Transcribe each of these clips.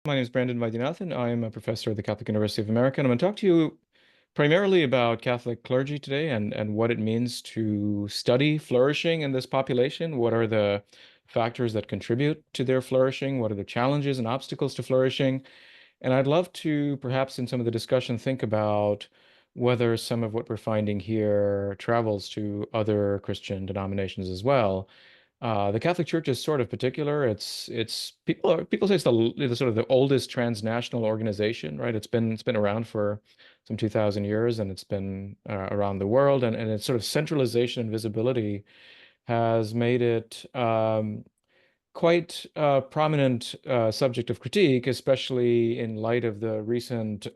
My name is Brandon Vaidyanathan. I am a professor at the Catholic University of America, and I'm going to talk to you primarily about Catholic clergy today and what it means to study flourishing in this population. What are the factors that contribute to their flourishing? What are the challenges and obstacles to flourishing? And I'd love to perhaps in some of the discussion think about whether some of what we're finding here travels to other Christian denominations as well. The Catholic Church is sort of particular. It's people say it's the sort of the oldest transnational organization, right? It's been around for some 2,000 years, and it's been around the world, and its sort of centralization and visibility has made it quite a prominent subject of critique, especially in light of the recent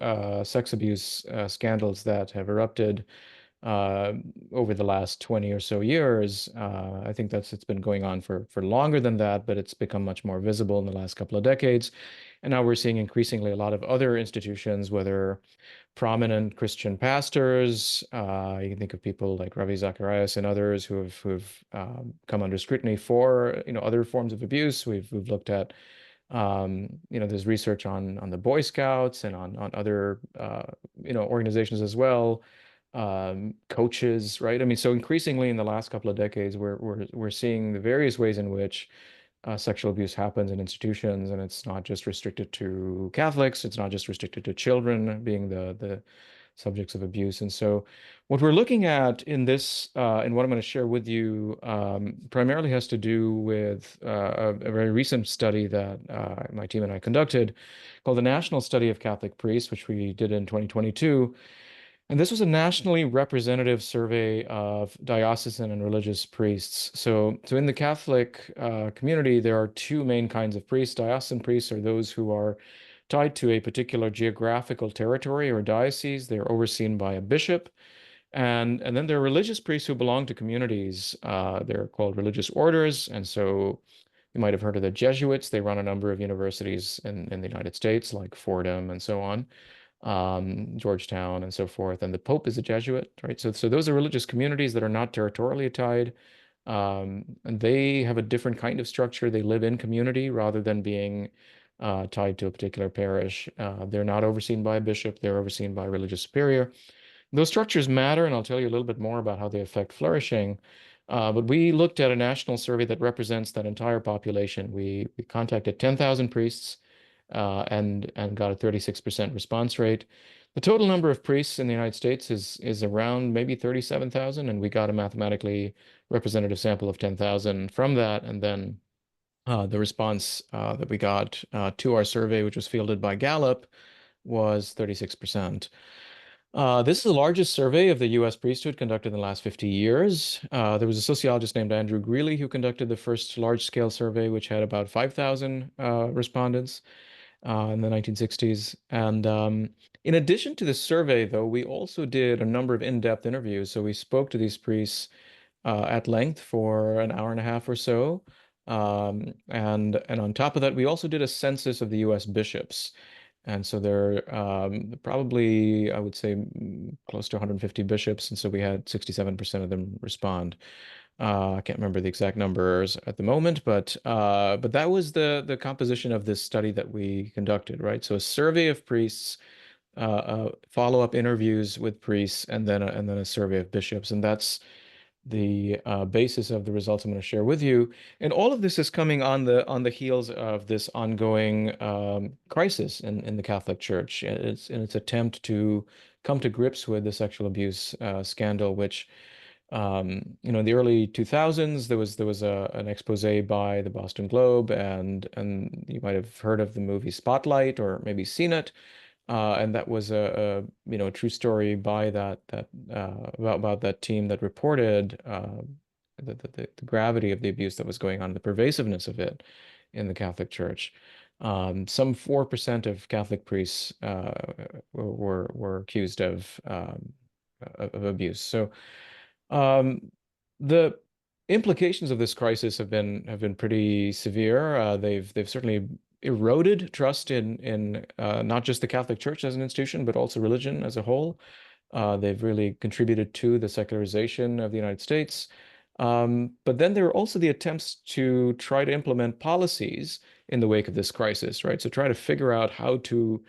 sex abuse scandals that have erupted uh, over the last 20 or so years. I think it's been going on for longer than that, but it's become much more visible in the last couple of decades. And now we're seeing increasingly a lot of other institutions, whether prominent Christian pastors. You can think of people like Ravi Zacharias and others who've come under scrutiny for other forms of abuse. We've looked at there's research on the Boy Scouts and on other organizations as well, coaches, right? I mean, so increasingly in the last couple of decades, we're seeing the various ways in which sexual abuse happens in institutions, and it's not just restricted to Catholics. It's not just restricted to children being the subjects of abuse. And so, what we're looking at in this, and what I'm going to share with you, primarily has to do with a very recent study that my team and I conducted, called the National Study of Catholic Priests, which we did in 2022. And this was a nationally representative survey of diocesan and religious priests. So in the Catholic community, there are two main kinds of priests. Diocesan priests are those who are tied to a particular geographical territory or diocese. They're overseen by a bishop. And then there are religious priests who belong to communities. They're called religious orders. And so you might have heard of the Jesuits. They run a number of universities in the United States, like Fordham and so on, Georgetown and so forth. And the Pope is a Jesuit, right? So those are religious communities that are not territorially tied. And they have a different kind of structure. They live in community rather than being tied to a particular parish. They're not overseen by a bishop. They're overseen by a religious superior. Those structures matter, and I'll tell you a little bit more about how they affect flourishing. But we looked at a national survey that represents that entire population. We contacted 10,000 priests and got a 36% response rate. The total number of priests in the United States is around maybe 37,000, and we got a mathematically representative sample of 10,000 from that. And then the response that we got to our survey, which was fielded by Gallup, was 36%. This is the largest survey of the U.S. priesthood conducted in the last 50 years. There was a sociologist named Andrew Greeley who conducted the first large-scale survey, which had about 5,000 respondents in the 1960s. And in addition to the survey, though, we also did a number of in-depth interviews. So we spoke to these priests at length for an hour and a half or so. And on top of that, we also did a census of the U.S. bishops. And so there are probably, I would say, close to 150 bishops. And so we had 67% of them respond. I can't remember the exact numbers at the moment, but that was the composition of this study that we conducted, right? So a survey of priests, follow-up interviews with priests, and then a survey of bishops, and that's the basis of the results I'm going to share with you. And all of this is coming on the heels of this ongoing crisis in the Catholic Church. It's in its attempt to come to grips with the sexual abuse scandal, which in the early 2000s, there was an expose by the Boston Globe, and you might have heard of the movie Spotlight or maybe seen it. And that was a true story by about that team that reported the gravity of the abuse that was going on, the pervasiveness of it in the Catholic Church. Some 4% of Catholic priests were accused of abuse. So the implications of this crisis have been pretty severe. They've certainly eroded trust in not just the Catholic Church as an institution, but also religion as a whole. They've really contributed to the secularization of the United States. But then there are also the attempts to try to implement policies in the wake of this crisis, right? So try to figure out how to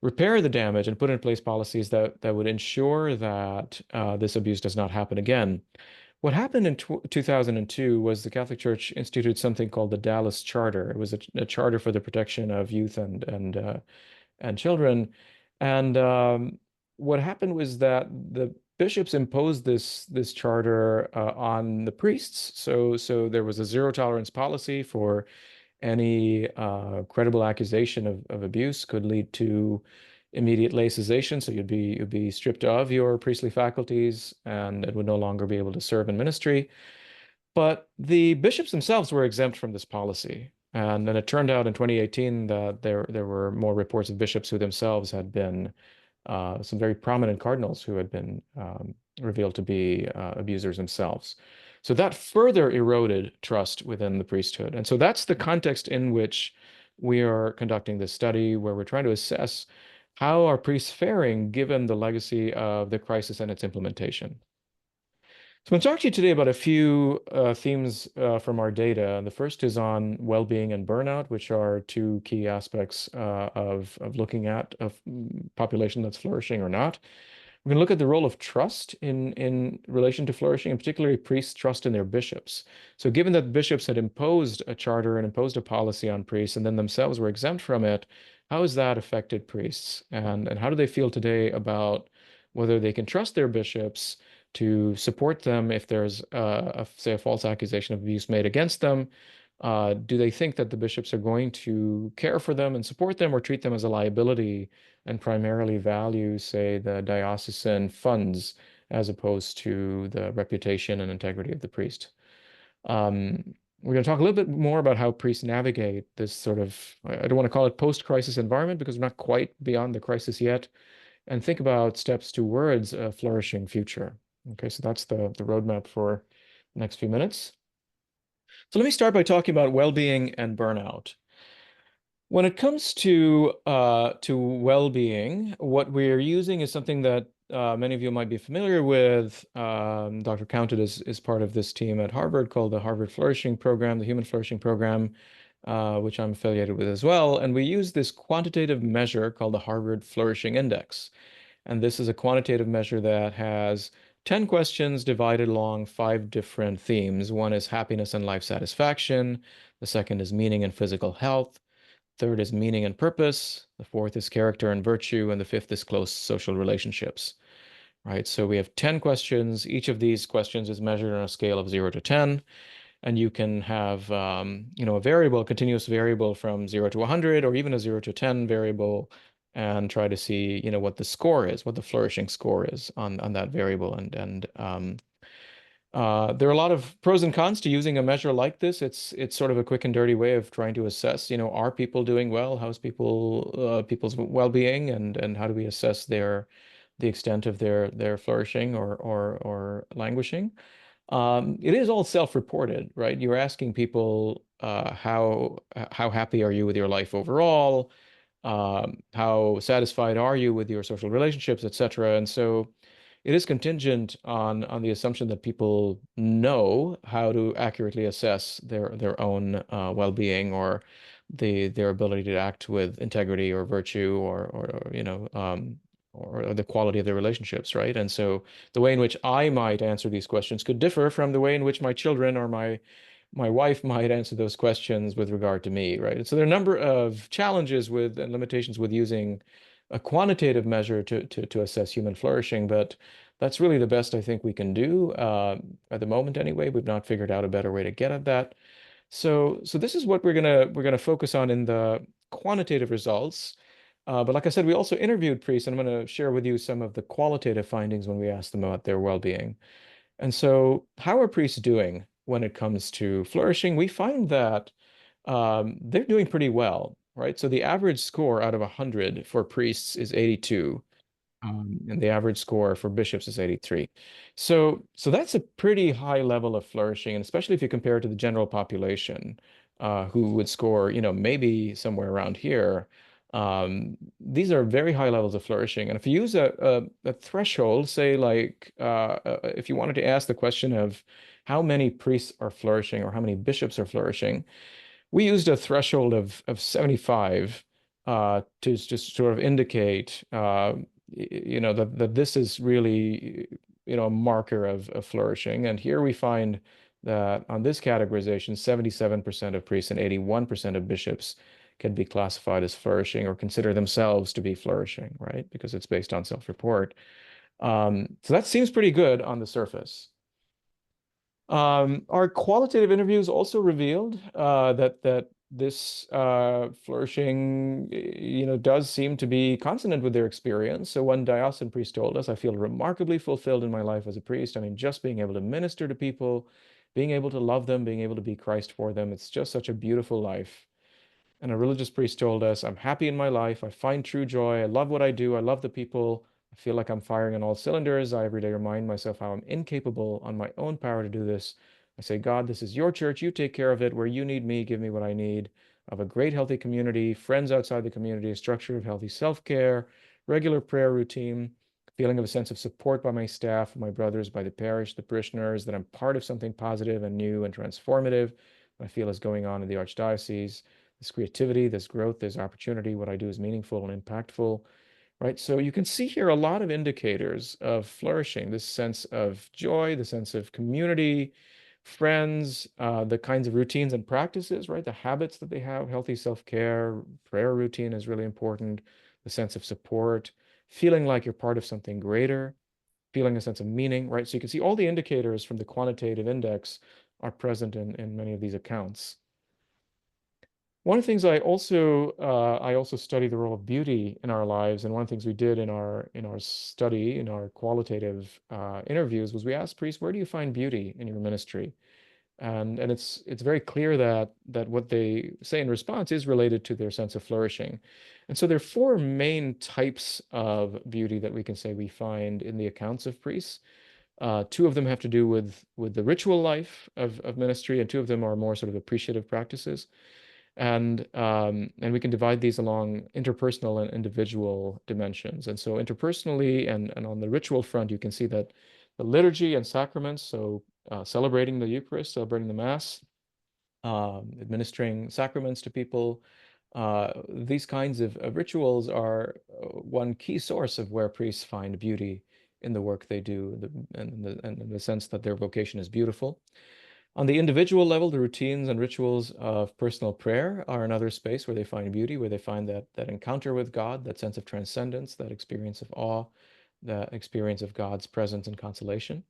repair the damage and put in place policies that would ensure that this abuse does not happen again. What happened in 2002 was the Catholic Church instituted something called the Dallas Charter. It was a charter for the protection of youth and children. And what happened was that the bishops imposed this charter on the priests. So there was a zero tolerance policy for any credible accusation of abuse could lead to immediate laicization. So you'd be stripped of your priestly faculties and would no longer be able to serve in ministry. But the bishops themselves were exempt from this policy. And then it turned out in 2018 that there were more reports of bishops who themselves had been some very prominent cardinals who had been revealed to be abusers themselves. So that further eroded trust within the priesthood. And so that's the context in which we are conducting this study, where we're trying to assess how are priests faring given the legacy of the crisis and its implementation. So I'm going to talk to you today about a few themes from our data. The first is on well-being and burnout, which are two key aspects of looking at a population that's flourishing or not. We're going to look at the role of trust in relation to flourishing, and particularly priests' trust in their bishops. So given that bishops had imposed a charter and imposed a policy on priests and then themselves were exempt from it, how has that affected priests? And how do they feel today about whether they can trust their bishops to support them if there's, say, a false accusation of abuse made against them? Do they think that the bishops are going to care for them and support them or treat them as a liability and primarily value, say, the diocesan funds as opposed to the reputation and integrity of the priest? We're going to talk a little bit more about how priests navigate this sort of, I don't want to call it post-crisis environment because we're not quite beyond the crisis yet, and think about steps towards a flourishing future. Okay, so that's the roadmap for the next few minutes. So let me start by talking about well-being and burnout. When it comes to well-being, what we're using is something that many of you might be familiar with. Dr. Counted is part of this team at Harvard called the Harvard Flourishing Program, the Human Flourishing Program, which I'm affiliated with as well. And we use this quantitative measure called the Harvard Flourishing Index. And this is a quantitative measure that has 10 questions divided along 5 different themes. One is happiness and life satisfaction. The second is meaning and physical health. Third is meaning and purpose. The fourth is character and virtue. And the fifth is close social relationships, right? So we have 10 questions. Each of these questions is measured on a scale of 0 to 10. And you can have, a variable, a continuous variable from 0 to 100, or even a 0 to 10 variable, and try to see, what the score is, what the flourishing score is on that variable. There are a lot of pros and cons to using a measure like this. It's sort of a quick and dirty way of trying to assess, are people doing well? How's people's well-being, and how do we assess the extent of their flourishing or languishing? It is all self-reported, right? You're asking people how happy are you with your life overall? How satisfied are you with your social relationships, etc. And so it is contingent on the assumption that people know how to accurately assess their own well-being or their ability to act with integrity or virtue or the quality of their relationships, right? And so the way in which I might answer these questions could differ from the way in which my children or my wife might answer those questions with regard to me, right? And so there are a number of challenges with and limitations with using a quantitative measure to assess human flourishing, but that's really the best I think we can do at the moment anyway. We've not figured out a better way to get at that. So this is what we're gonna focus on in the quantitative results. But like I said, we also interviewed priests, and I'm going to share with you some of the qualitative findings when we asked them about their well-being. And so, how are priests doing when it comes to flourishing? We find that they're doing pretty well, right? So the average score out of 100 for priests is 82. And the average score for bishops is 83. So that's a pretty high level of flourishing, and especially if you compare it to the general population, who would score, maybe somewhere around here. These are very high levels of flourishing. And if you use a threshold, say like if you wanted to ask the question of, how many priests are flourishing or how many bishops are flourishing, we used a threshold of 75 to just sort of indicate, that this is really, a marker of flourishing. And here we find that on this categorization, 77% of priests and 81% of bishops can be classified as flourishing or consider themselves to be flourishing, right? Because it's based on self-report. So that seems pretty good on the surface. Our qualitative interviews also revealed that this flourishing, does seem to be consonant with their experience. So one diocesan priest told us, "I feel remarkably fulfilled in my life as a priest. I mean, just being able to minister to people, being able to love them, being able to be Christ for them. It's just such a beautiful life." And a religious priest told us, "I'm happy in my life. I find true joy. I love what I do. I love the people. I feel like I'm firing on all cylinders. I every day remind myself how I'm incapable on my own power to do this. I say, God, this is your church. You take care of it. Where you need me, give me what I need. I have a great, healthy community, friends outside the community, a structure of healthy self-care, regular prayer routine, feeling of a sense of support by my staff, my brothers, by the parish, the parishioners, that I'm part of something positive and new and transformative I feel is going on in the Archdiocese. This creativity, this growth, this opportunity, what I do is meaningful and impactful, right? So you can see here a lot of indicators of flourishing, this sense of joy, the sense of community, friends, the kinds of routines and practices, right? The habits that they have, healthy self-care, prayer routine is really important, the sense of support, feeling like you're part of something greater, feeling a sense of meaning, right? So you can see all the indicators from the quantitative index are present in many of these accounts. One of the things I also study the role of beauty in our lives, and one of the things we did in our study, in our qualitative interviews, was we asked priests, where do you find beauty in your ministry? And it's very clear that what they say in response is related to their sense of flourishing. And so there are four main types of beauty that we can say we find in the accounts of priests. Two of them have to do with the ritual life of ministry, and two of them are more sort of appreciative practices. And we can divide these along interpersonal and individual dimensions. And so interpersonally and on the ritual front, you can see that the liturgy and sacraments, so celebrating the Eucharist, celebrating the Mass, administering sacraments to people, these kinds of rituals are one key source of where priests find beauty in the work they do, and in the sense that their vocation is beautiful. On the individual level, the routines and rituals of personal prayer are another space where they find beauty, where they find that encounter with God, that sense of transcendence, that experience of awe, that experience of God's presence and consolation.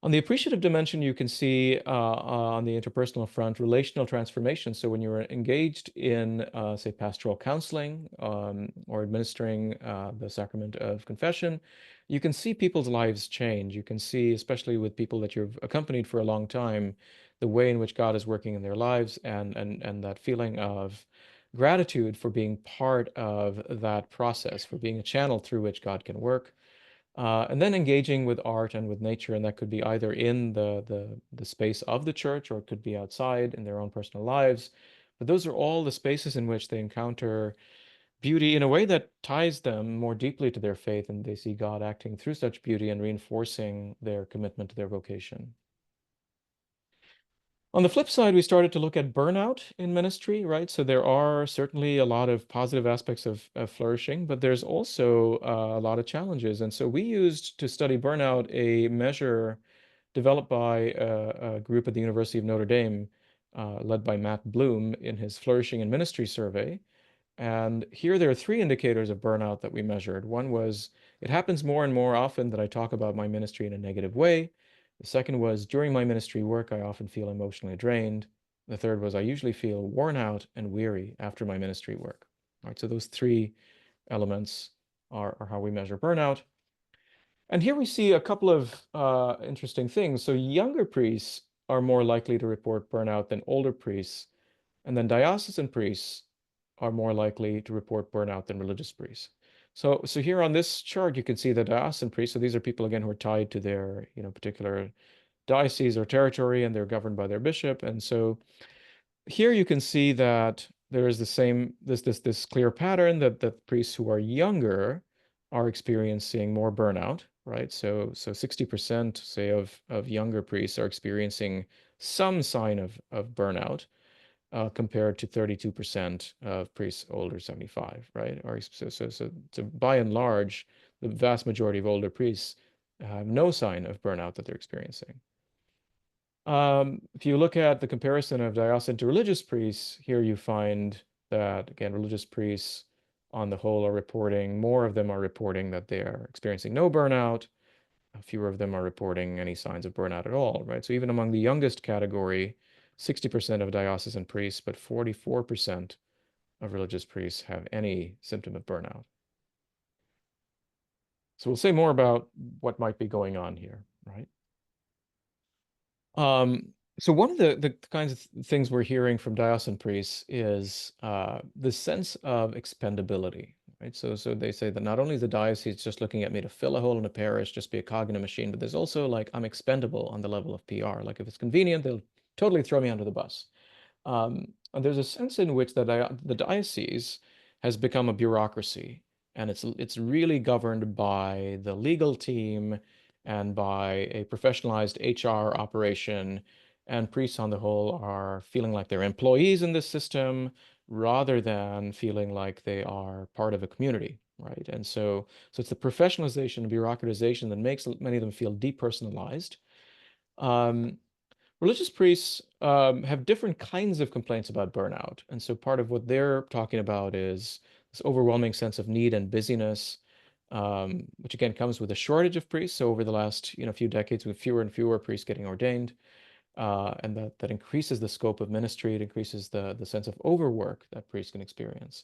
On the appreciative dimension, you can see on the interpersonal front, relational transformation. So when you're engaged in, say, pastoral counseling or administering the sacrament of confession, you can see people's lives change. You can see, especially with people that you've accompanied for a long time, the way in which God is working in their lives, and that feeling of gratitude for being part of that process, for being a channel through which God can work. And then engaging with art and with nature, and that could be either in the space of the church, or it could be outside in their own personal lives. But those are all the spaces in which they encounter beauty in a way that ties them more deeply to their faith, and they see God acting through such beauty and reinforcing their commitment to their vocation. On the flip side, we started to look at burnout in ministry, right? So there are certainly a lot of positive aspects of flourishing, but there's also a lot of challenges. And so we used to study burnout a measure developed by a group at the University of Notre Dame, led by Matt Bloom in his Flourishing in Ministry survey. And here there are three indicators of burnout that we measured. One was, it happens more and more often that I talk about my ministry in a negative way. The second was, during my ministry work, I often feel emotionally drained. The third was, I usually feel worn out and weary after my ministry work. All right, so those three elements are how we measure burnout. And here we see a couple of interesting things. So younger priests are more likely to report burnout than older priests, and then diocesan priests are more likely to report burnout than religious priests. So here on this chart, you can see the diocesan priests. So these are people, again, who are tied to their, particular diocese or territory, and they're governed by their bishop. And so here you can see that there is this clear pattern that priests who are younger are experiencing more burnout. right? So 60%, say, of younger priests are experiencing some sign of burnout, compared to 32% of priests older 75, right? Or so by and large, the vast majority of older priests have no sign of burnout that they're experiencing. If you look at the comparison of diocesan to religious priests, here you find that, again, religious priests on the whole are reporting, more of them are reporting that they are experiencing no burnout. Fewer of them are reporting any signs of burnout at all, right? So even among the youngest category, 60% of diocesan priests, but 44% of religious priests have any symptom of burnout. So we'll say more about what might be going on here, right? So one of the kinds of things we're hearing from diocesan priests is the sense of expendability, right? So they say that not only is the diocese just looking at me to fill a hole in a parish, just be a cog in a machine, but there's also like I'm expendable on the level of PR. Like if it's convenient, they'll totally throw me under the bus. And there's a sense in which the diocese has become a bureaucracy, and it's really governed by the legal team and by a professionalized HR operation. And priests on the whole are feeling like they're employees in this system rather than feeling like they are part of a community, right? And so it's the professionalization and bureaucratization that makes many of them feel depersonalized. Um, Religious priests have different kinds of complaints about burnout. And so part of what they're talking about is this overwhelming sense of need and busyness, which again comes with a shortage of priests. So over the last few decades, with fewer and fewer priests getting ordained, and that increases the scope of ministry. It increases the sense of overwork that priests can experience.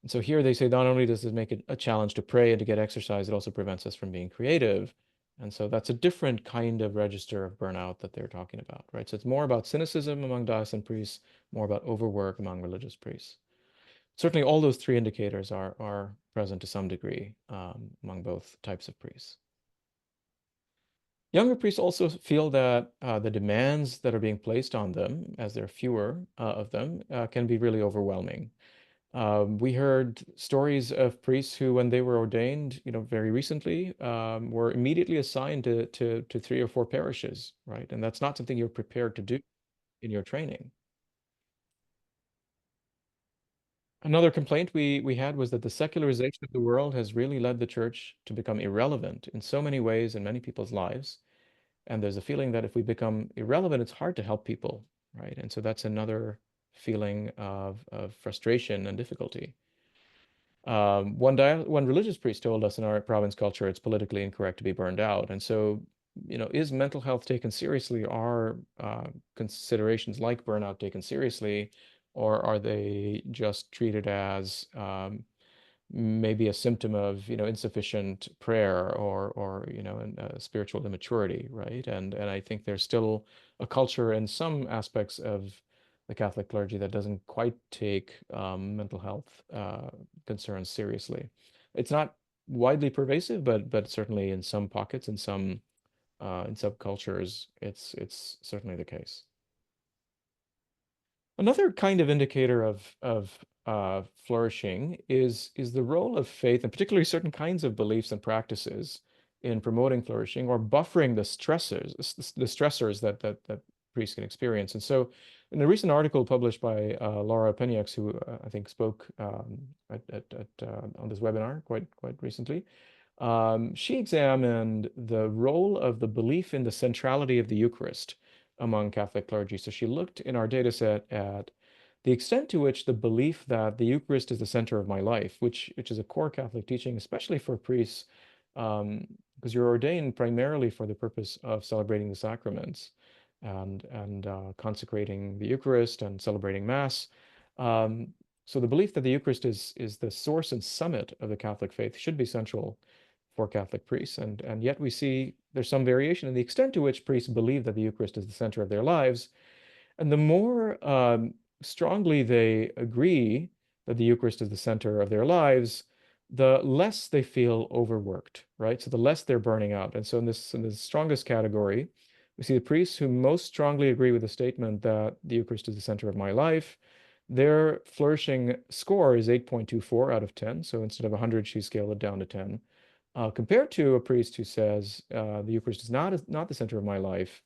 And so here they say not only does this make it a challenge to pray and to get exercise, it also prevents us from being creative. And so that's a different kind of register of burnout that they're talking about, right? So it's more about cynicism among diocesan priests, more about overwork among religious priests. Certainly all those three indicators are present to some degree among both types of priests. Younger priests also feel that the demands that are being placed on them, as there are fewer of them, can be really overwhelming. We heard stories of priests who, when they were ordained, very recently, were immediately assigned to 3 or 4 parishes, right? And that's not something you're prepared to do in your training. Another complaint we had was that the secularization of the world has really led the church to become irrelevant in so many ways in many people's lives. And there's a feeling that if we become irrelevant, it's hard to help people, right? And so that's another feeling of frustration and difficulty. One religious priest told us in our province culture it's politically incorrect to be burned out. And so, is mental health taken seriously? Are considerations like burnout taken seriously? Or are they just treated as maybe a symptom of insufficient prayer or spiritual immaturity, right? And I think there's still a culture in some aspects of the Catholic clergy that doesn't quite take mental health concerns seriously. It's not widely pervasive, but certainly in some pockets, in some cultures, it's certainly the case. Another kind of indicator of flourishing is the role of faith, and particularly certain kinds of beliefs and practices in promoting flourishing or buffering the stressors that priests can experience. And so, in a recent article published by Laura Penix, who I think spoke on this webinar quite recently, she examined the role of the belief in the centrality of the Eucharist among Catholic clergy. So she looked in our data set at the extent to which the belief that the Eucharist is the center of my life, which is a core Catholic teaching, especially for priests, because you're ordained primarily for the purpose of celebrating the sacraments and consecrating the Eucharist and celebrating Mass. Um, so the belief that the Eucharist is the source and summit of the Catholic faith should be central for Catholic priests. And yet we see there's some variation in the extent to which priests believe that the Eucharist is the center of their lives. And the more strongly they agree that the Eucharist is the center of their lives, the less they feel overworked, right? So the less they're burning out. And so in the strongest category, we see the priests who most strongly agree with the statement that the Eucharist is the center of my life. Their flourishing score is 8.24 out of 10. So instead of 100, she scaled it down to 10. compared to a priest who says the Eucharist is not the center of my life.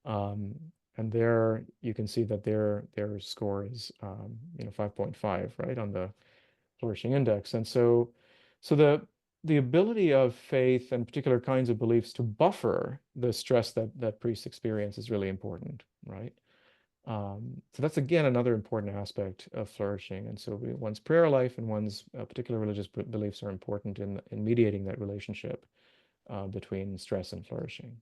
Um, and there you can see that their score is 5.5, right, on the Flourishing Index. And so the ability of faith and particular kinds of beliefs to buffer the stress that priests experience is really important, right? So that's again another important aspect of flourishing. And so one's prayer life and one's particular religious beliefs are important in mediating that relationship between stress and flourishing.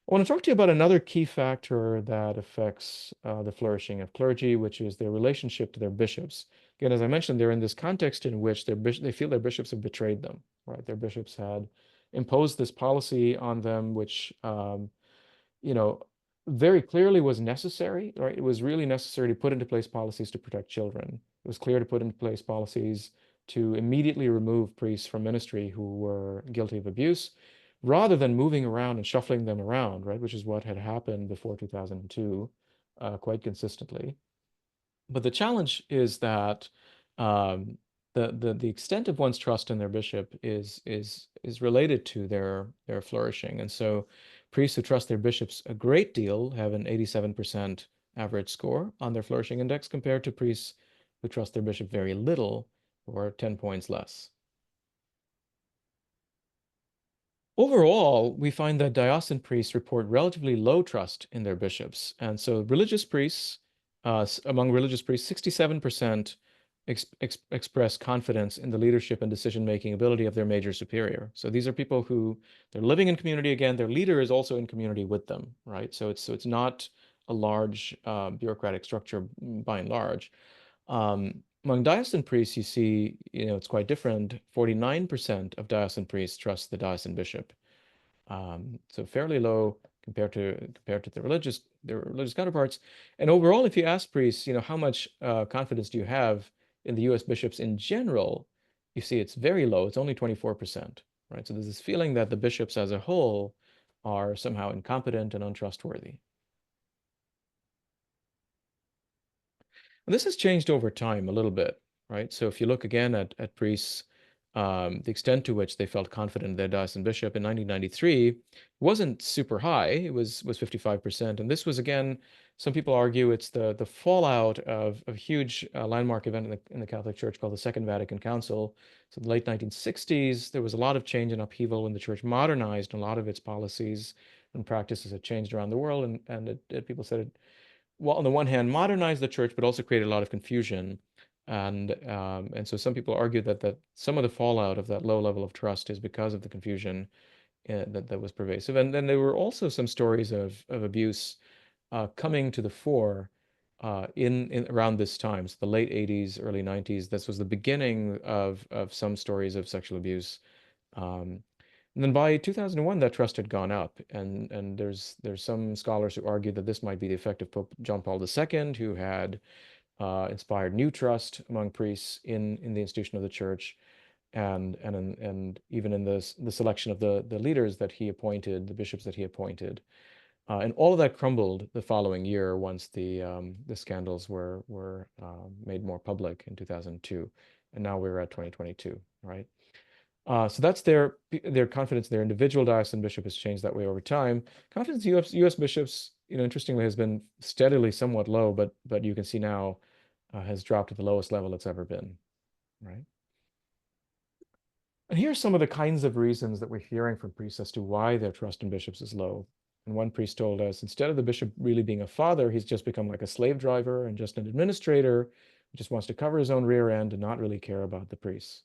I want to talk to you about another key factor that affects the flourishing of clergy, which is their relationship to their bishops. Again, as I mentioned, they're in this context in which they feel their bishops have betrayed them, right? Their bishops had imposed this policy on them, which you know, very clearly was necessary, right? It was really necessary to put into place policies to protect children. It was clear to put into place policies to immediately remove priests from ministry who were guilty of abuse, rather than moving around and shuffling them around, right? Which is what had happened before 2002, quite consistently. But the challenge is that um, the extent of one's trust in their bishop is related to their flourishing. And so priests who trust their bishops a great deal have an 87% average score on their flourishing index compared to priests who trust their bishop very little or 10 points less. Overall, we find that diocesan priests report relatively low trust in their bishops. And so religious priests, among religious priests, 67% express confidence in the leadership and decision-making ability of their major superior. So these are people who they're living in community again. Their leader is also in community with them, right? So it's not a large bureaucratic structure by and large. Among diocesan priests, you see, it's quite different. 49% of diocesan priests trust the diocesan bishop. So fairly low compared to their religious counterparts. And overall, if you ask priests, how much confidence do you have in the U.S. bishops in general, you see it's very low. It's only 24%, right? So there's this feeling that the bishops as a whole are somehow incompetent and untrustworthy. And this has changed over time a little bit, right? So if you look again at priests, the extent to which they felt confident in their diocesan bishop in 1993 wasn't super high. It was 55%. And this was, again, some people argue it's the fallout of a huge landmark event in the Catholic Church called the Second Vatican Council. So in the late 1960s, there was a lot of change and upheaval when the Church modernized, and a lot of its policies and practices had changed around the world. And people said it, well, on the one hand, modernized the church, but also created a lot of confusion. And so some people argue that some of the fallout of that low level of trust is because of the confusion that was pervasive. And then there were also some stories of abuse coming to the fore in around this time, so the late 80s, early 90s. This was the beginning of some stories of sexual abuse. Um, and then by 2001, that trust had gone up, and there's some scholars who argue that this might be the effect of Pope John Paul II, who had inspired new trust among priests in the institution of the church, and even in the selection of the leaders that he appointed, the bishops that he appointed. And all of that crumbled the following year once the scandals were made more public in 2002, and now we're at 2022, right? So that's their confidence. Their individual diocesan bishop has changed that way over time. Confidence in U.S. bishops, interestingly, has been steadily somewhat low, but you can see now has dropped to the lowest level it's ever been, right? And here's some of the kinds of reasons that we're hearing from priests as to why their trust in bishops is low. And one priest told us, instead of the bishop really being a father, he's just become like a slave driver and just an administrator who just wants to cover his own rear end and not really care about the priests.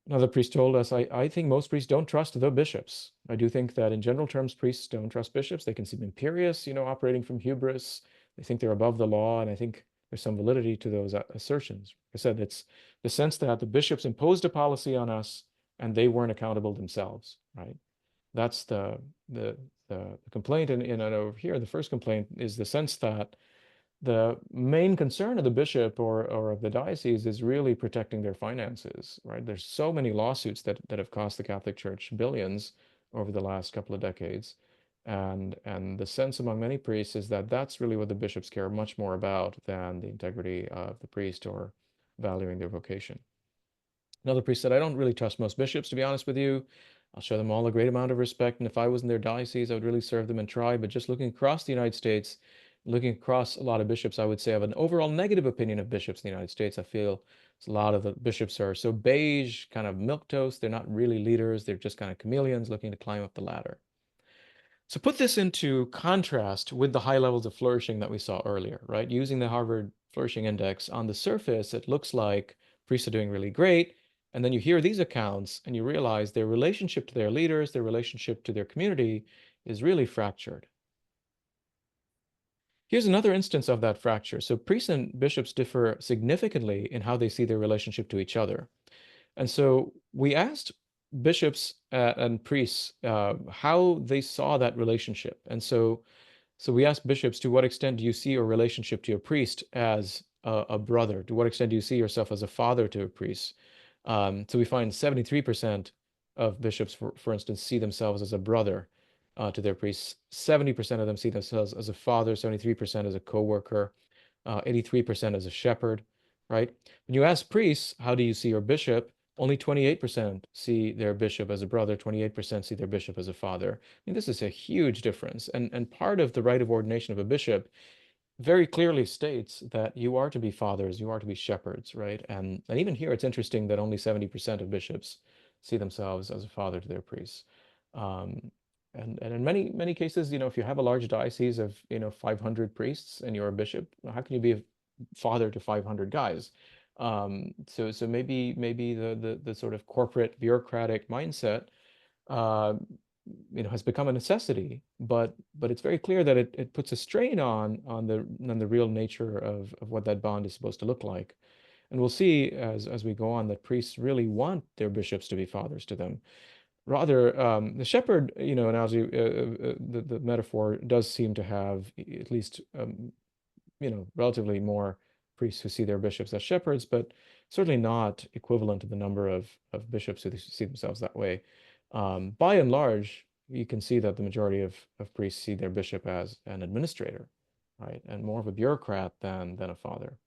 Another priest told us, I think most priests don't trust the bishops. I do think that in general terms, priests don't trust bishops. They can seem imperious, operating from hubris. They think they're above the law, and I think there's some validity to those assertions. Like I said, it's the sense that the bishops imposed a policy on us and they weren't accountable themselves, right? That's the complaint. And over here, the first complaint is the sense that the main concern of the bishop or of the diocese is really protecting their finances, right? There's so many lawsuits that have cost the Catholic Church billions over the last couple of decades. And the sense among many priests is that that's really what the bishops care much more about than the integrity of the priest or valuing their vocation. Another priest said, I don't really trust most bishops, to be honest with you. I'll show them all a great amount of respect, and if I was in their diocese, I would really serve them and try. But just looking across the United States, looking across a lot of bishops, I would say I have an overall negative opinion of bishops in the United States. I feel a lot of the bishops are so beige, kind of milquetoast. They're not really leaders. They're just kind of chameleons looking to climb up the ladder. So put this into contrast with the high levels of flourishing that we saw earlier, right? Using the Harvard Flourishing Index, on the surface, it looks like priests are doing really great. And then you hear these accounts and you realize their relationship to their leaders, their relationship to their community is really fractured. Here's another instance of that fracture. So priests and bishops differ significantly in how they see their relationship to each other. And so we asked bishops and priests how they saw that relationship. And so we asked bishops, to what extent do you see your relationship to your priest as a brother? To what extent do you see yourself as a father to a priest? So we find 73% of bishops, for instance, see themselves as a brother to their priests. 70% of them see themselves as a father, 73% as a co-worker, 83% as a shepherd, right? When you ask priests, how do you see your bishop? Only 28% see their bishop as a brother, 28% see their bishop as a father. I mean, this is a huge difference. And part of the rite of ordination of a bishop very clearly states that you are to be fathers, you are to be shepherds, right? And even here, it's interesting that only 70% of bishops see themselves as a father to their priests. Um, and in many cases, if you have a large diocese of 500 priests and you're a bishop, how can you be a father to 500 guys? So maybe the sort of corporate bureaucratic mindset uh, has become a necessity, but it's very clear that it puts a strain on the real nature of what that bond is supposed to look like. And we'll see as we go on that priests really want their bishops to be fathers to them. Rather, the shepherd, analogy, the metaphor does seem to have at least relatively more priests who see their bishops as shepherds, but certainly not equivalent to the number of bishops who see themselves that way. By and large, you can see that the majority of priests see their bishop as an administrator, right, and more of a bureaucrat than a father.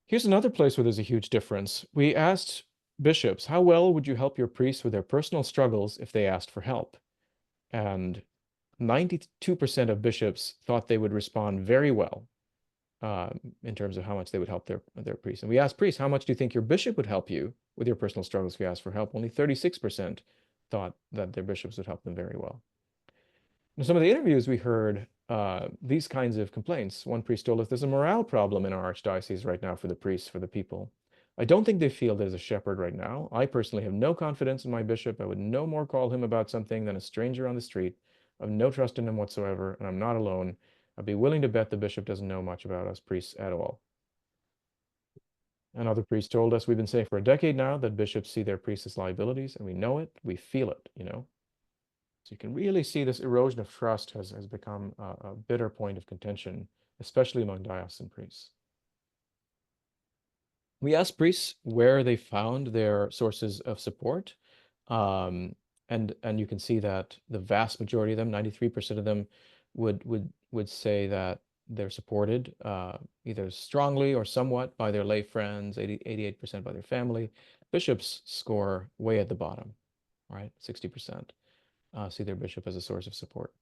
Here's another place where there's a huge difference. We asked bishops, how well would you help your priests with their personal struggles if they asked for help? And 92% of bishops thought they would respond very well in terms of how much they would help their priests. And we asked priests, how much do you think your bishop would help you with your personal struggles if you asked for help? Only 36% thought that their bishops would help them very well. In some of the interviews, we heard these kinds of complaints. One priest told us there's a morale problem in our archdiocese right now for the priests, for the people. I don't think they feel there's a shepherd right now. I personally have no confidence in my bishop. I would no more call him about something than a stranger on the street. I have no trust in him whatsoever, and I'm not alone. I'd be willing to bet the bishop doesn't know much about us priests at all. Another priest told us, we've been saying for a decade now that bishops see their priests as liabilities, and we know it, we feel it. So you can really see this erosion of trust has become a bitter point of contention, especially among diocesan priests. We asked priests where they found their sources of support. Um, and you can see that the vast majority of them, 93% of them, would say that they're supported either strongly or somewhat by their lay friends, 88% by their family. Bishops score way at the bottom, right? 60% see their bishop as a source of support.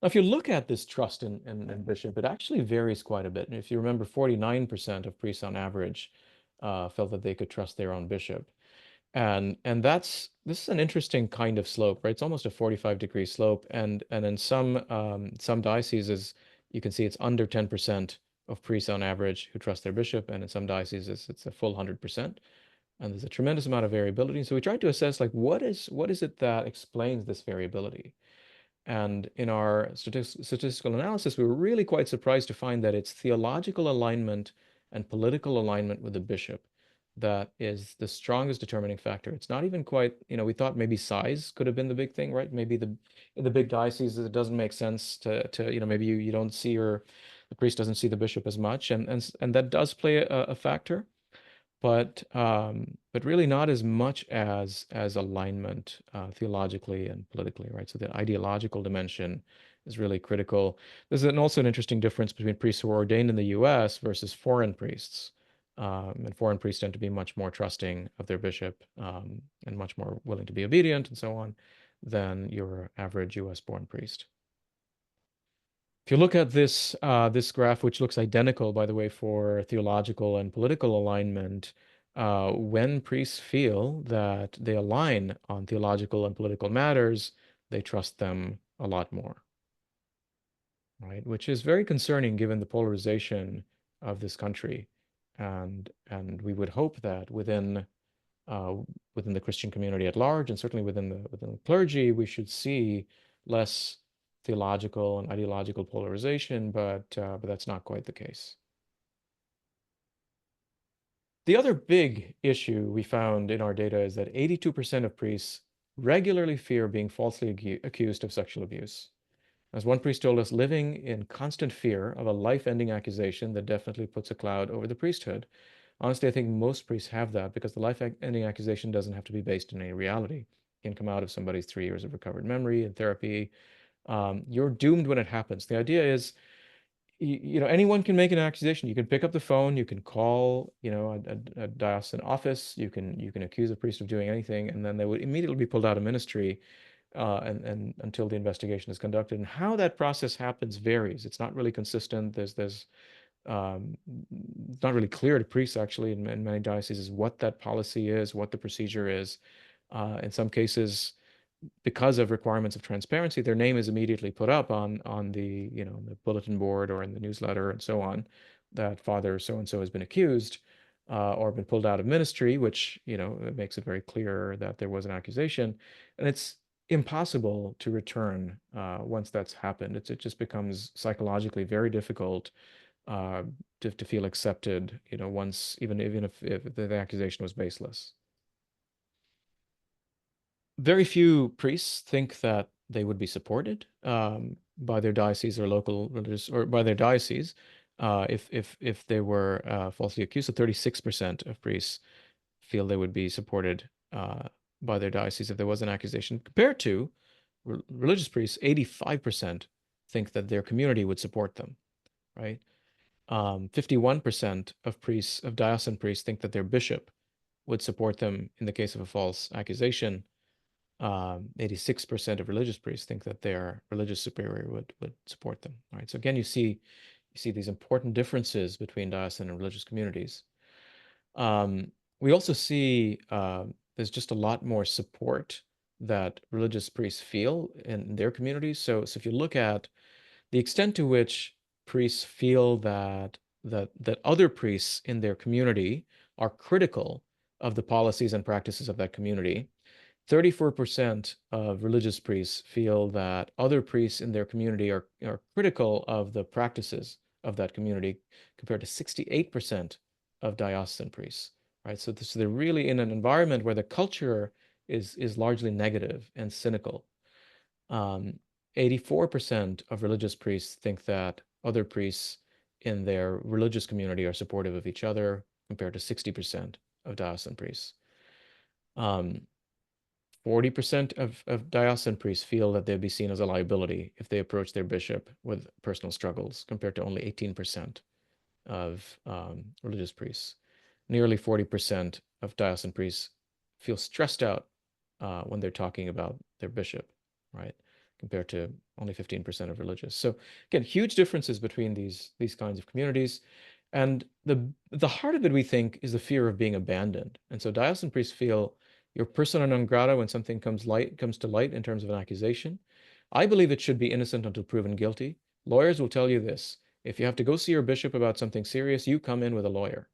Now, if you look at this trust in bishop, it actually varies quite a bit. And if you remember, 49% of priests on average felt that they could trust their own bishop. And this is an interesting kind of slope, right? It's almost a 45-degree slope. And in some dioceses, you can see it's under 10% of priests on average who trust their bishop. And in some dioceses, it's a full 100%. And there's a tremendous amount of variability. So we tried to assess, like, what is it that explains this variability? And in our statistical analysis, we were really quite surprised to find that it's theological alignment and political alignment with the bishop that is the strongest determining factor. It's not even quite, we thought maybe size could have been the big thing, right? Maybe in the big dioceses, it doesn't make sense to maybe you don't see, or the priest doesn't see the bishop as much. And that does play a factor, but really not as much as alignment theologically and politically, right? So the ideological dimension is really critical. There's also an interesting difference between priests who are ordained in the US versus foreign priests. And foreign priests tend to be much more trusting of their bishop, and much more willing to be obedient and so on than your average US-born priest. If you look at this graph, which looks identical, by the way, for theological and political alignment, when priests feel that they align on theological and political matters, they trust them a lot more, right? Which is very concerning given the polarization of this country, and we would hope that uh, within the Christian community at large, and certainly within the clergy, we should see less theological and ideological polarization, but that's not quite the case. The other big issue we found in our data is that 82% of priests regularly fear being falsely accused of sexual abuse. As one priest told us, living in constant fear of a life-ending accusation that definitely puts a cloud over the priesthood. Honestly, I think most priests have that because the life-ending accusation doesn't have to be based in any reality. It can come out of somebody's 3 years of recovered memory and therapy. You're doomed when it happens. The idea is, anyone can make an accusation. You can pick up the phone, you can call, a diocesan office, you can accuse a priest of doing anything, and then they would immediately be pulled out of ministry, and until the investigation is conducted. And how that process happens varies. It's not really consistent. There's It's not really clear to priests actually in many dioceses what that policy is, what the procedure is. In some cases, because of requirements of transparency, their name is immediately put up on the the bulletin board or in the newsletter and so on, that Father so and so has been accused, or been pulled out of ministry, which it makes it very clear that there was an accusation, and it's impossible to return once that's happened. It just becomes psychologically very difficult uh, to feel accepted, once even if the accusation was baseless. Very few priests think that they would be supported by their diocese or local religious, or by their diocese, if they were falsely accused. So 36% of priests feel they would be supported by their diocese if there was an accusation, compared to religious priests. 85% think that their community would support them, right? 51% of diocesan priests think that their bishop would support them in the case of a false accusation. 86% of religious priests think that their religious superior would support them. Right. So again, you see these important differences between diocesan and religious communities. We also see there's just a lot more support that religious priests feel in their communities. So if you look at the extent to which priests feel that other priests in their community are critical of the policies and practices of that community, 34% of religious priests feel that other priests in their community are critical of the practices of that community, compared to 68% of diocesan priests, right? So they're really in an environment where the culture is largely negative and cynical. 84% of religious priests think that other priests in their religious community are supportive of each other, compared to 60% of diocesan priests. 40% of diocesan priests feel that they'd be seen as a liability if they approach their bishop with personal struggles, compared to only 18% of religious priests. Nearly 40% of diocesan priests feel stressed out when they're talking about their bishop, right? Compared to only 15% of religious. So again, huge differences between these kinds of communities. And the heart of it, we think, is the fear of being abandoned. And so diocesan priests feel you're persona non grata when something comes to light in terms of an accusation. I believe it should be innocent until proven guilty. Lawyers will tell you this. If you have to go see your bishop about something serious, you come in with a lawyer.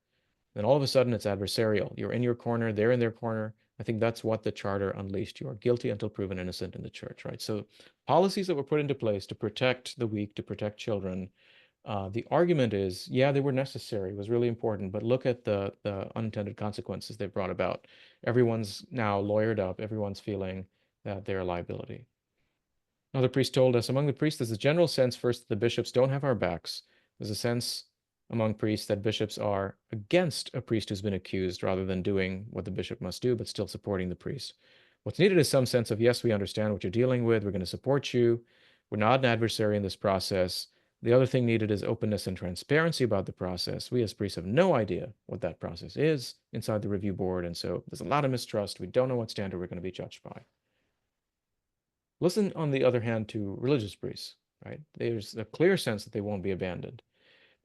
Then all of a sudden it's adversarial. You're in your corner, they're in their corner. I think that's what the charter unleashed. You are guilty until proven innocent in the church, right? So policies that were put into place to protect the weak, to protect children, the argument is, yeah, they were necessary, it was really important, but look at the unintended consequences they brought about. Everyone's now lawyered up, everyone's feeling that they're a liability. Another priest told us, among the priests, there's a general sense first that the bishops don't have our backs. There's a sense among priests that bishops are against a priest who's been accused, rather than doing what the bishop must do, but still supporting the priest. What's needed is some sense of, yes, we understand what you're dealing with, we're going to support you, We're not an adversary in this process. The other thing needed is openness and transparency about the process. We as priests have no idea what that process is inside the review board, and so there's a lot of mistrust. We don't know what standard we're going to be judged by. Listen, on the other hand, to religious priests, right? There's a clear sense that they won't be abandoned.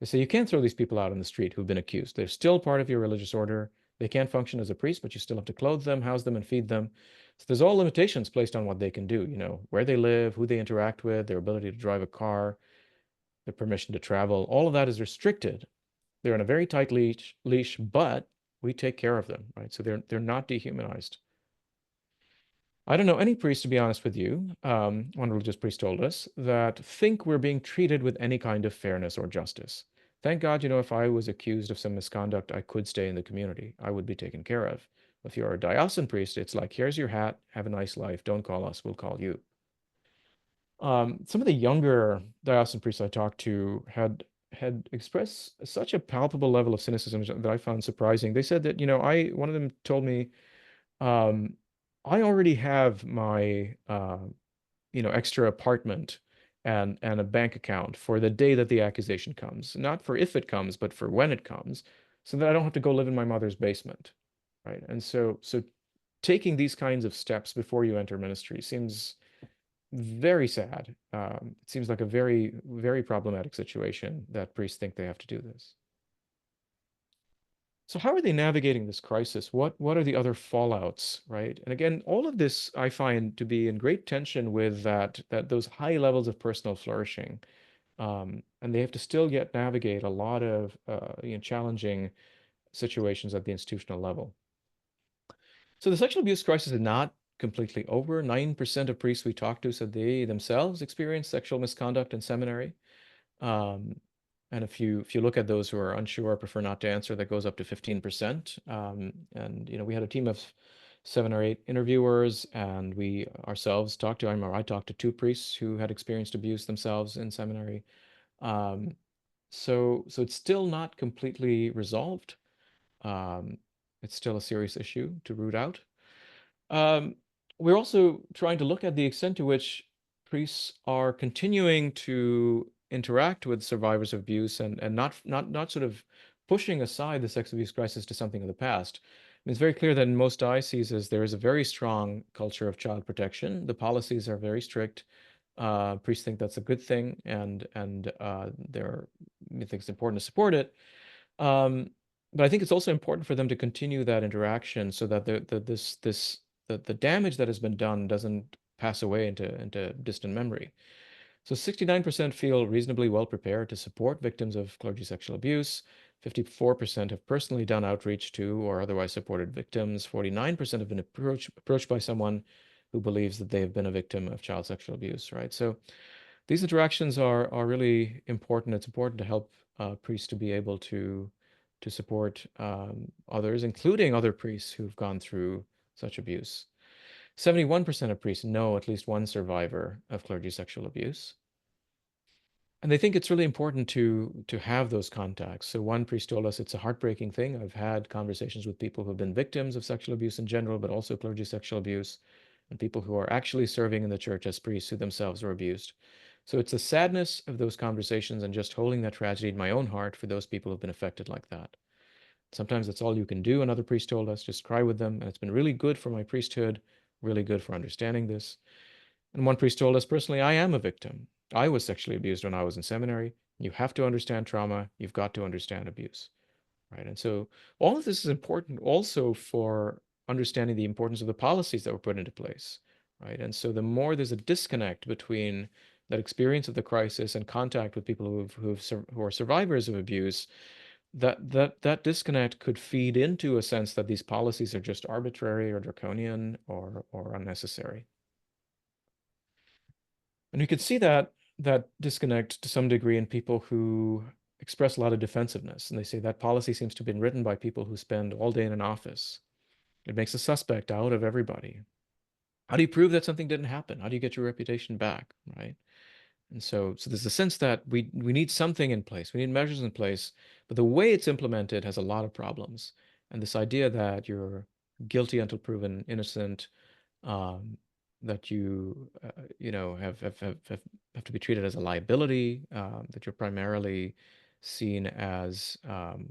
They say you can't throw these people out on the street who've been accused. They're still part of your religious order. They can't function as a priest, but you still have to clothe them, house them, and feed them. So there's all limitations placed on what they can do, where they live, who they interact with, their ability to drive a car, their permission to travel. All of that is restricted. They're in a very tight leash, but we take care of them, right? So they're not dehumanized. I don't know any priest, to be honest with you, one religious priest told us, that think we're being treated with any kind of fairness or justice. Thank God, if I was accused of some misconduct, I could stay in the community. I would be taken care of. If you're a diocesan priest, it's like, here's your hat, have a nice life, don't call us, we'll call you. Some of the younger diocesan priests I talked to had expressed such a palpable level of cynicism that I found surprising. They said that, one of them told me, um, I already have my extra apartment and a bank account for the day that the accusation comes. Not for if it comes, but for when it comes, so that I don't have to go live in my mother's basement. Right. And so taking these kinds of steps before you enter ministry seems very sad. It seems like a very, very problematic situation that priests think they have to do this. So how are they navigating this crisis? What are the other fallouts, right? And again, all of this I find to be in great tension with that those high levels of personal flourishing, and they have to still yet navigate a lot of challenging situations at the institutional level. So the sexual abuse crisis is not completely over. 9% of priests we talked to said they themselves experienced sexual misconduct in seminary. And if you look at those who are unsure or prefer not to answer, that goes up to 15%. And we had a team of 7 or 8 interviewers, and we ourselves talked to, I talked to 2 priests who had experienced abuse themselves in seminary. So it's still not completely resolved. It's still a serious issue to root out. We're also trying to look at the extent to which priests are continuing to interact with survivors of abuse and not sort of pushing aside the sex abuse crisis to something of the past. I mean, it's very clear that in most dioceses there is a very strong culture of child protection. The policies are very strict. Priests think that's a good thing, and they think it's important to support it. But I think it's also important for them to continue that interaction so that the damage that has been done doesn't pass away into distant memory. So 69% feel reasonably well prepared to support victims of clergy sexual abuse. 54% have personally done outreach to or otherwise supported victims. 49% have been approached by someone who believes that they have been a victim of child sexual abuse, right? So these interactions are really important. It's important to help priests to be able to support others, including other priests who've gone through such abuse. 71% of priests know at least one survivor of clergy sexual abuse. And they think it's really important to have those contacts. So one priest told us it's a heartbreaking thing. I've had conversations with people who have been victims of sexual abuse in general, but also clergy sexual abuse, and people who are actually serving in the church as priests who themselves were abused. So it's the sadness of those conversations and just holding that tragedy in my own heart for those people who've been affected like that. Sometimes that's all you can do, another priest told us, just cry with them. And it's been really good for my priesthood, really good for understanding this. And one priest told us, personally, I am a victim. I was sexually abused when I was in seminary. You have to understand trauma. You've got to understand abuse, right? And so all of this is important also for understanding the importance of the policies that were put into place, right? And so the more there's a disconnect between that experience of the crisis and contact with people who are survivors of abuse, that disconnect could feed into a sense that these policies are just arbitrary or draconian or unnecessary. And you could see that disconnect to some degree in people who express a lot of defensiveness. And they say that policy seems to have been written by people who spend all day in an office. It makes a suspect out of everybody. How do you prove that something didn't happen? How do you get your reputation back, right? And so there's a sense that we need something in place. We need measures in place, but the way it's implemented has a lot of problems. And this idea that you're guilty until proven innocent, that you have to be treated as a liability, that you're primarily seen as as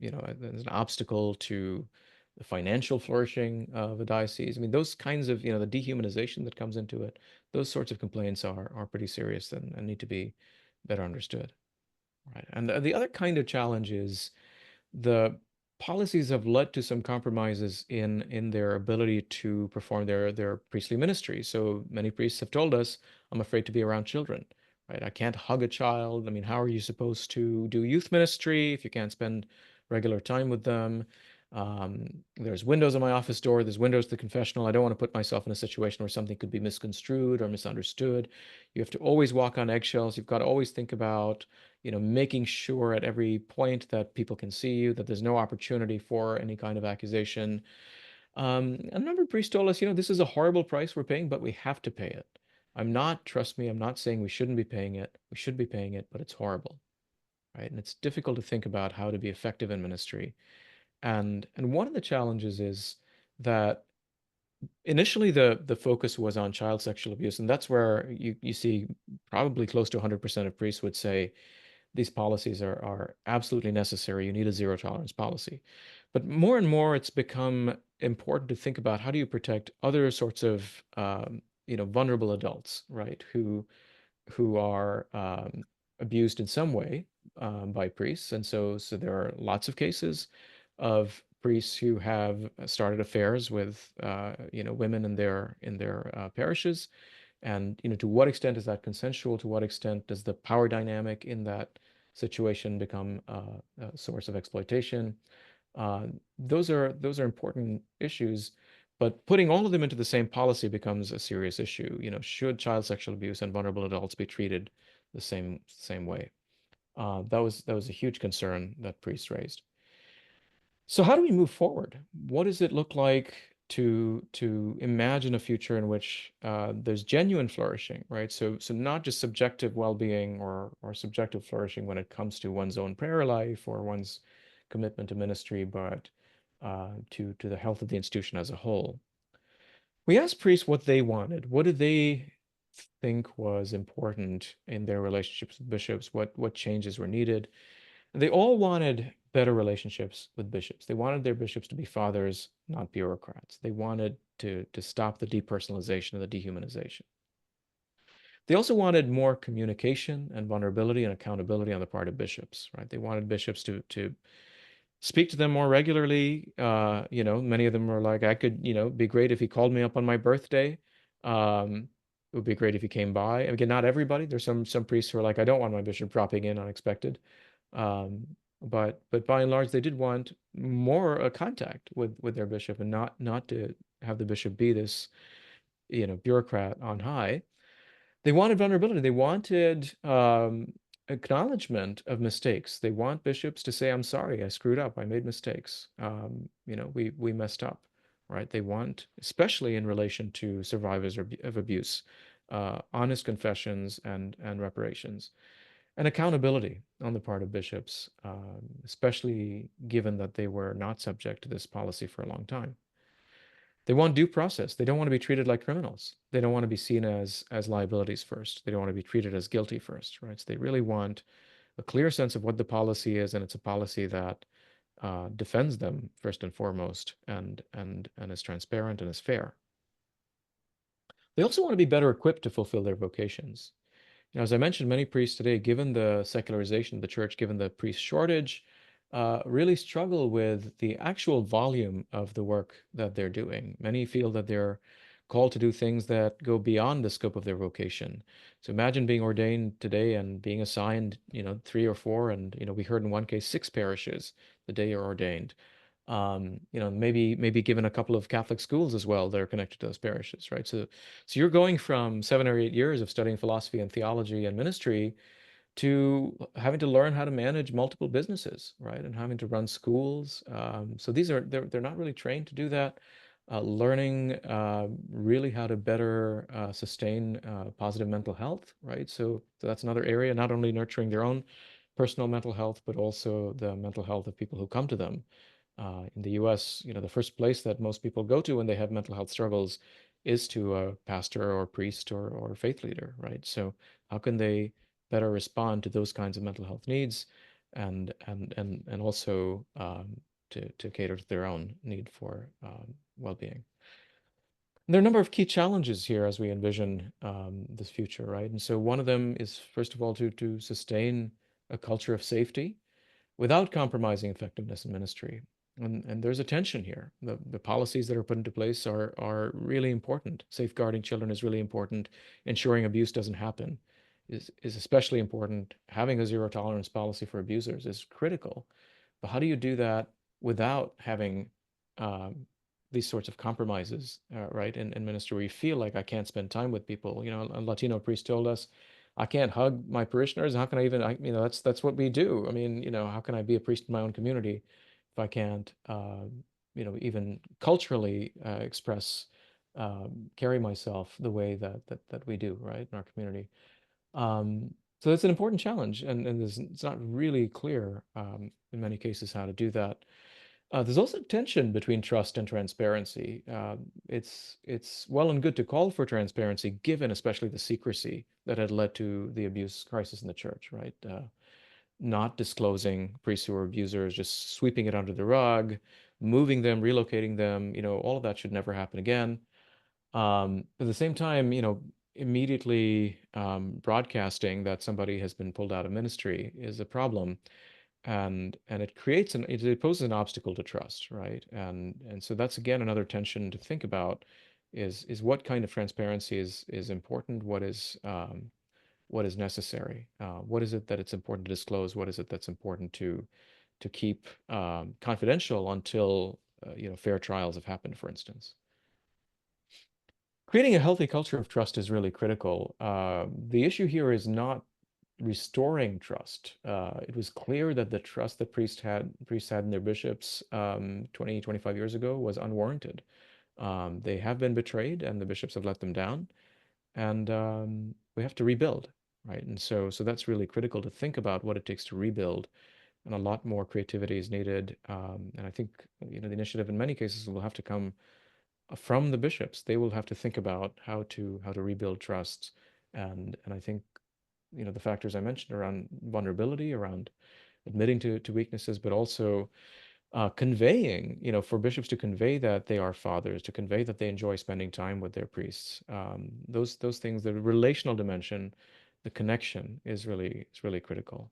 an obstacle to the financial flourishing of a diocese. I mean, those kinds of, the dehumanization that comes into it, those sorts of complaints are pretty serious and need to be better understood. Right. And the other kind of challenge is the policies have led to some compromises in their ability to perform their priestly ministry. So many priests have told us, I'm afraid to be around children, right? I can't hug a child. I mean, how are you supposed to do youth ministry if you can't spend regular time with them? There's windows on my office door, there's windows to the confessional. I don't want to put myself in a situation where something could be misconstrued or misunderstood. You have to always walk on eggshells. You've got to always think about making sure at every point that people can see you, that there's no opportunity for any kind of accusation. A number of priests told us, this is a horrible price we're paying, but we have to pay it. Trust me, I'm not saying we shouldn't be paying it. We should be paying it, but it's horrible, right? And it's difficult to think about how to be effective in ministry. And one of the challenges is that initially the focus was on child sexual abuse, and that's where you see probably close to 100% of priests would say, these policies are absolutely necessary. You need a zero tolerance policy. But more and more, it's become important to think about how do you protect other sorts of vulnerable adults, right? Who are abused in some way by priests, and so there are lots of cases of priests who have started affairs with women in their parishes, and to what extent is that consensual? To what extent does the power dynamic in that situation become a source of exploitation? Uh, those are important issues, but putting all of them into the same policy becomes a serious issue. Should child sexual abuse and vulnerable adults be treated the same way? That was a huge concern that priests raised. So how do we move forward? What does it look like to imagine a future in which there's genuine flourishing, right? So not just subjective well-being or subjective flourishing when it comes to one's own prayer life or one's commitment to ministry, but to the health of the institution as a whole. We asked priests what they wanted. What did they think was important in their relationships with bishops? What changes were needed? They all wanted better relationships with bishops. They wanted their bishops to be fathers, not bureaucrats. They wanted to stop the depersonalization and the dehumanization. They also wanted more communication and vulnerability and accountability on the part of bishops, right? They wanted bishops to speak to them more regularly. Many of them were like, I could, be great if he called me up on my birthday. It would be great if he came by. Again, not everybody. There's some priests who are like, I don't want my bishop dropping in unexpected. Um, but by and large, they did want more contact with their bishop, and not to have the bishop be this, bureaucrat on high. They wanted vulnerability. They wanted acknowledgement of mistakes. They want bishops to say, "I'm sorry, I screwed up. I made mistakes. We messed up." Right? They want, especially in relation to survivors of abuse, honest confessions and reparations. And accountability on the part of bishops, especially given that they were not subject to this policy for a long time. They want due process. They don't want to be treated like criminals. They don't want to be seen as liabilities first. They don't want to be treated as guilty first, right? So they really want a clear sense of what the policy is, and it's a policy that defends them first and foremost, and is transparent and is fair. They also want to be better equipped to fulfill their vocations. As I mentioned, many priests today, given the secularization of the church, given the priest shortage, really struggle with the actual volume of the work that they're doing. Many feel that they're called to do things that go beyond the scope of their vocation. So imagine being ordained today and being assigned, 3 or 4, and we heard in one case 6 parishes the day you're ordained. Maybe given a couple of Catholic schools as well that are connected to those parishes, right? So you're going from 7 or 8 years of studying philosophy and theology and ministry to having to learn how to manage multiple businesses, right? And having to run schools. So they're not really trained to do that. Learning really how to better sustain positive mental health, right? So that's another area, not only nurturing their own personal mental health, but also the mental health of people who come to them. In the US, the first place that most people go to when they have mental health struggles is to a pastor or priest or faith leader, right? So how can they better respond to those kinds of mental health needs and also to cater to their own need for well-being. There are a number of key challenges here as we envision this future, right? And so one of them is, first of all, to sustain a culture of safety without compromising effectiveness in ministry. And there's a tension here. The policies that are put into place are really important. Safeguarding children is really important. Ensuring abuse doesn't happen is especially important. Having a zero tolerance policy for abusers is critical. But how do you do that without having um, these sorts of compromises, right? In ministry, where you feel like I can't spend time with people. You know, a Latino priest told us, I can't hug my parishioners. How can I even, that's what we do. I mean, how can I be a priest in my own community if I can't, even culturally express, carry myself the way that we do, right, in our community. So it's an important challenge, and it's not really clear in many cases how to do that. There's also tension between trust and transparency. It's well and good to call for transparency, given especially the secrecy that had led to the abuse crisis in the church, right? Not disclosing priests who were abusers, just sweeping it under the rug, moving them, relocating them, all of that should never happen again. At the same time, immediately broadcasting that somebody has been pulled out of ministry is a problem, and it poses an obstacle to trust, right? And so that's again another tension to think about is what kind of transparency is important, what is necessary, what is it that it's important to disclose, what is it that's important to keep confidential until fair trials have happened, for instance. Creating a healthy culture of trust is really critical. The issue here is not restoring trust. It was clear that the trust that priests had in their bishops 20, 25 years ago was unwarranted. They have been betrayed, and the bishops have let them down, and we have to rebuild, right? And so that's really critical to think about what it takes to rebuild, and a lot more creativity is needed. And I think the initiative in many cases will have to come from the bishops. They will have to think about how to rebuild trust, and I think the factors I mentioned around vulnerability, around admitting to weaknesses, but also conveying, for bishops to convey that they are fathers, to convey that they enjoy spending time with their priests. Those things, the relational dimension, the connection is really critical.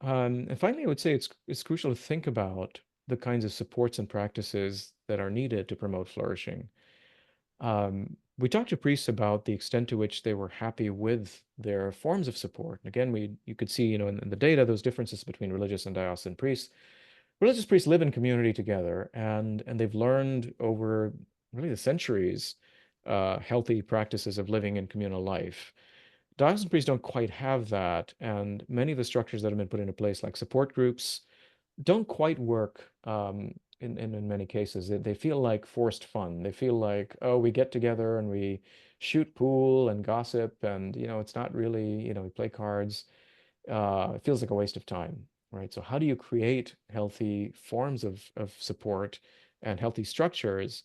And finally, I would say it's crucial to think about the kinds of supports and practices that are needed to promote flourishing. We talked to priests about the extent to which they were happy with their forms of support. And again, you could see, in the data, those differences between religious and diocesan priests. Religious priests live in community together, and they've learned over really the centuries healthy practices of living in communal life. Diocesan priests don't quite have that, and many of the structures that have been put into place, like support groups, don't quite work in many cases. They feel like forced fun. They feel like, oh, we get together and we shoot pool and gossip, and it's not really, we play cards. It feels like a waste of time, right? So how do you create healthy forms of support and healthy structures?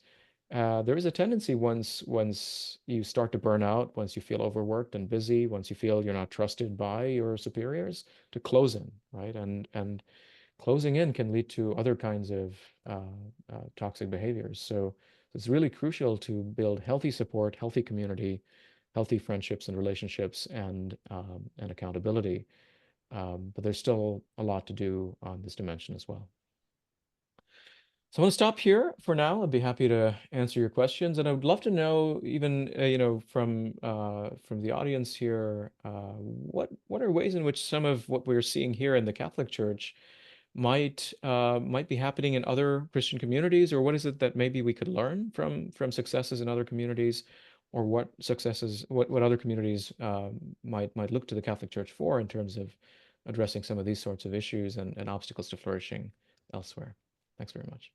There is a tendency once you start to burn out, once you feel overworked and busy, once you feel you're not trusted by your superiors, to close in, right? And closing in can lead to other kinds of toxic behaviors. So it's really crucial to build healthy support, healthy community, healthy friendships and relationships, and accountability. But there's still a lot to do on this dimension as well. So I want to stop here for now. I'd be happy to answer your questions, and I would love to know, even from the audience here, what are ways in which some of what we're seeing here in the Catholic Church might be happening in other Christian communities, or what is it that maybe we could learn from successes in other communities, or what other communities might look to the Catholic Church for in terms of addressing some of these sorts of issues and obstacles to flourishing elsewhere. Thanks very much.